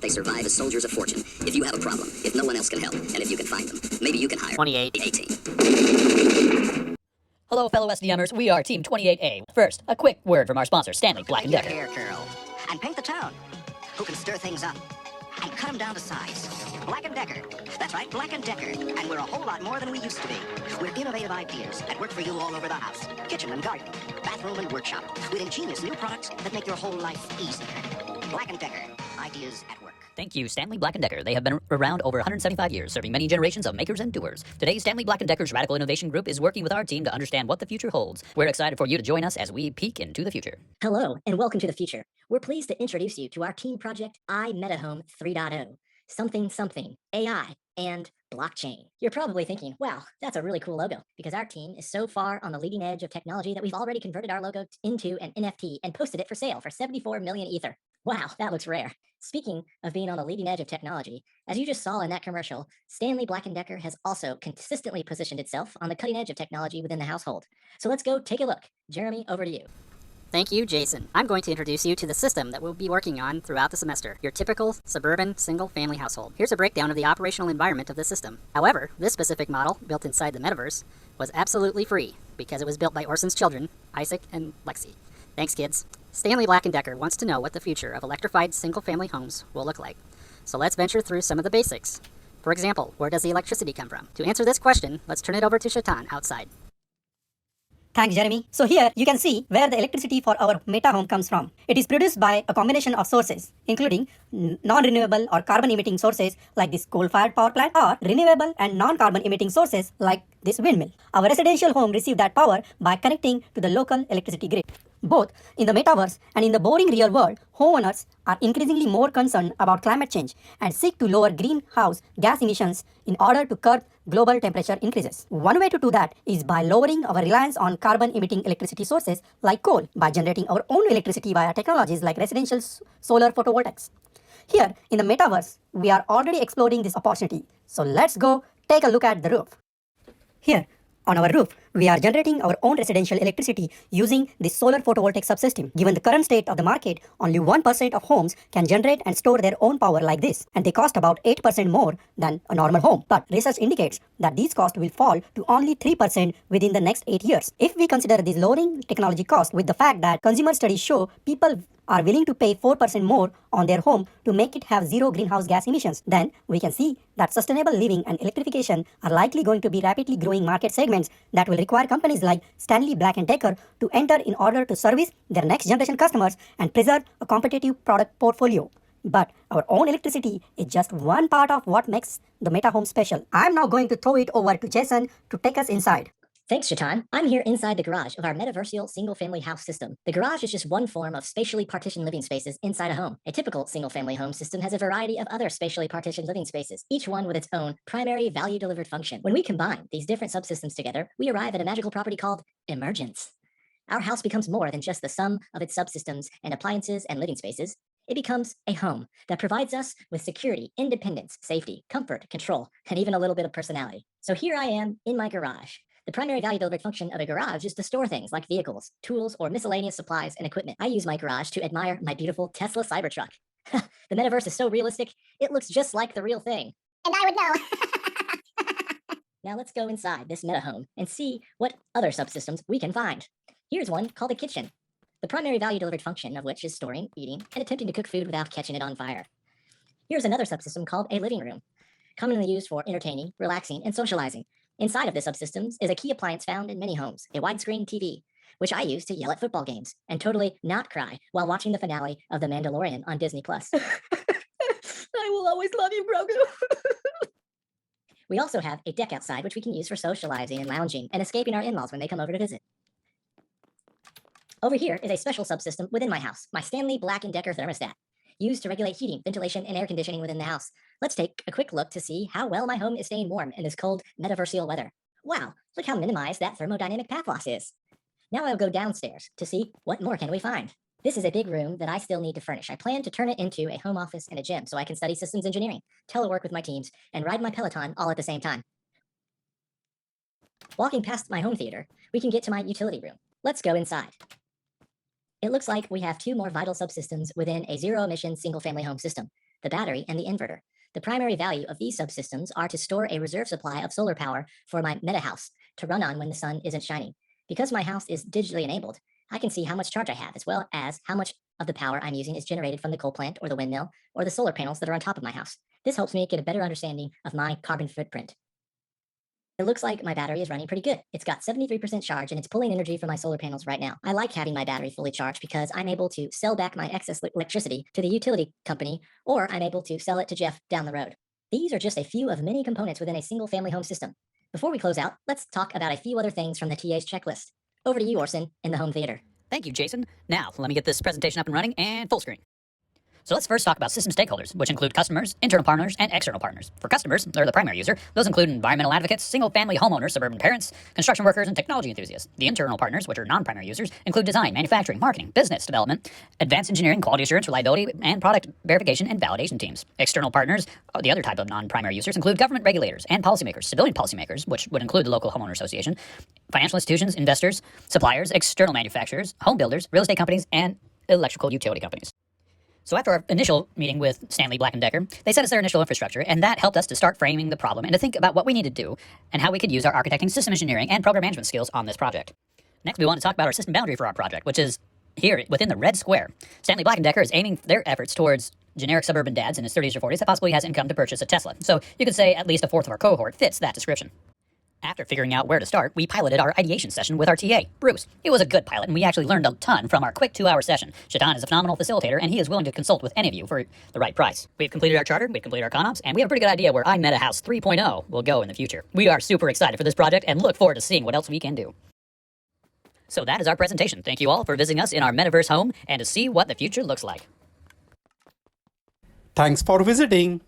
They survive as soldiers of fortune. If you have a problem, if no one else can help, and if you can find them, maybe you can hire 2818. Hello, fellow SDMers. We are Team 28A. First, a quick word from our sponsor, Stanley Black & Make your Decker. hair curl and paint the town. Who can stir things up and cut them down to size? Black & Decker. That's right, Black & Decker. And we're a whole lot more than we used to be. We're innovative ideas that work for you all over the house. Kitchen and garden, bathroom and workshop. With ingenious new products that make your whole life easier. Black & Decker. Ideas at work. Thank you, Stanley Black & Decker. They have been around over 175 years, serving many generations of makers and doers. Today, Stanley Black & Decker's Radical Innovation Group is working with our team to understand what the future holds. We're excited for you to join us as we peek into the future. Hello, and welcome to the future. We're pleased to introduce you to our team project, iMetaHome 3.0. Something, AI, and blockchain. You're probably thinking, wow, that's a really cool logo, because our team is so far on the leading edge of technology that we've already converted our logo into an NFT and posted it for sale for 74 million Ether. Wow, that looks rare. Speaking of being on the leading edge of technology, as you just saw in that commercial, Stanley Black & Decker has also consistently positioned itself on the cutting edge of technology within the household. So let's go take a look. Jeremy, over to you. Thank you, Jason. I'm going to introduce you to the system that we'll be working on throughout the semester, your typical suburban single-family household. Here's a breakdown of the operational environment of the system. However, this specific model, built inside the metaverse, was absolutely free because it was built by Orson's children, Isaac and Lexi. Thanks, kids. Stanley Black & Decker wants to know what the future of electrified single-family homes will look like. So let's venture through some of the basics. For example, where does the electricity come from? To answer this question, let's turn it over to Shaitan outside. Thanks, Jeremy. So here you can see where the electricity for our MetaHome comes from. It is produced by a combination of sources, including non-renewable or carbon-emitting sources like this coal-fired power plant, or renewable and non-carbon emitting sources like this windmill. Our residential home receives that power by connecting to the local electricity grid. Both in the metaverse and in the boring real world, homeowners are increasingly more concerned about climate change and seek to lower greenhouse gas emissions in order to curb global temperature increases. One way to do that is by lowering our reliance on carbon-emitting electricity sources like coal by generating our own electricity via technologies like residential solar photovoltaics. Here in the metaverse, we are already exploring this opportunity. So let's go take a look at the roof. Here, on our roof, we are generating our own residential electricity using this solar photovoltaic subsystem. Given the current state of the market, only 1% of homes can generate and store their own power like this, and they cost about 8% more than a normal home. But research indicates that these costs will fall to only 3% within the next 8 years. If we consider this lowering technology cost with the fact that consumer studies show people are willing to pay 4% more on their home to make it have zero greenhouse gas emissions, then we can see that sustainable living and electrification are likely going to be rapidly growing market segments that will require companies like Stanley Black & Decker to enter in order to service their next generation customers and preserve a competitive product portfolio. But our own electricity is just one part of what makes the MetaHome special. I'm now going to throw it over to Jason to take us inside. Thanks, Shaitan. I'm here inside the garage of our metaversial single-family house system. The garage is just one form of spatially partitioned living spaces inside a home. A typical single-family home system has a variety of other spatially partitioned living spaces, each one with its own primary value-delivered function. When we combine these different subsystems together, we arrive at a magical property called emergence. Our house becomes more than just the sum of its subsystems and appliances and living spaces. It becomes a home that provides us with security, independence, safety, comfort, control, and even a little bit of personality. So here I am in my garage. The primary value delivered function of a garage is to store things like vehicles, tools, or miscellaneous supplies and equipment. I use my garage to admire my beautiful Tesla Cybertruck. The metaverse is so realistic, it looks just like the real thing. And I would know. Now let's go inside this MetaHome and see what other subsystems we can find. Here's one called a kitchen, the primary value delivered function of which is storing, eating, and attempting to cook food without catching it on fire. Here's another subsystem called a living room, commonly used for entertaining, relaxing, and socializing. Inside of this subsystems is a key appliance found in many homes, a widescreen TV, which I use to yell at football games and totally not cry while watching the finale of The Mandalorian on Disney+. I will always love you, Grogu. We also have a deck outside, which we can use for socializing and lounging and escaping our in-laws when they come over to visit. Over here is a special subsystem within my house, my Stanley Black & Decker thermostat, used to regulate heating, ventilation, and air conditioning within the house. Let's take a quick look to see how well my home is staying warm in this cold metaversial weather. Wow, look how minimized that thermodynamic path loss is. Now I'll go downstairs to see what more can we find. This is a big room that I still need to furnish. I plan to turn it into a home office and a gym so I can study systems engineering, telework with my teams, and ride my Peloton all at the same time. Walking past my home theater, we can get to my utility room. Let's go inside. It looks like we have two more vital subsystems within a zero-emission single-family home system. the battery, and the inverter. The primary value of these subsystems are to store a reserve supply of solar power for my MetaHouse to run on when the sun isn't shining. Because my house is digitally enabled, I can see how much charge I have, as well as how much of the power I'm using is generated from the coal plant or the windmill or the solar panels that are on top of my house. This helps me get a better understanding of my carbon footprint. It looks like my battery is running pretty good. It's got 73% charge and it's pulling energy from my solar panels right now. I like having my battery fully charged because I'm able to sell back my excess electricity to the utility company, or I'm able to sell it to Jeff down the road. These are just a few of many components within a single family home system. Before we close out, let's talk about a few other things from the TA's checklist. Over to you, Orson, in the home theater. Thank you, Jason. Now, let me get this presentation up and running and full screen. So let's first talk about system stakeholders, which include customers, internal partners, and external partners. For customers, they're the primary user. Those include environmental advocates, single-family homeowners, suburban parents, construction workers, and technology enthusiasts. The internal partners, which are non-primary users, include design, manufacturing, marketing, business development, advanced engineering, quality assurance, reliability, and product verification and validation teams. External partners, the other type of non-primary users, include government regulators and policymakers, civilian policymakers, which would include the local homeowner association, financial institutions, investors, suppliers, external manufacturers, home builders, real estate companies, and electrical utility companies. So after our initial meeting with Stanley Black & Decker, they set us their initial infrastructure, and that helped us to start framing the problem and to think about what we need to do and how we could use our architecting, system engineering, and program management skills on this project. Next, we want to talk about our system boundary for our project, which is here within the red square. Stanley Black & Decker is aiming their efforts towards generic suburban dads in his 30s or 40s that possibly has income to purchase a Tesla. So you could say at least a fourth of our cohort fits that description. After figuring out where to start, we piloted our ideation session with our TA, Bruce. He was a good pilot, and we actually learned a ton from our quick 2-hour session. Shaitan is a phenomenal facilitator, and he is willing to consult with any of you for the right price. We've completed our charter, we've completed our ConOps, and we have a pretty good idea where iMetaHouse 3.0 will go in the future. We are super excited for this project and look forward to seeing what else we can do. So that is our presentation. Thank you all for visiting us in our metaverse home and to see what the future looks like. Thanks for visiting.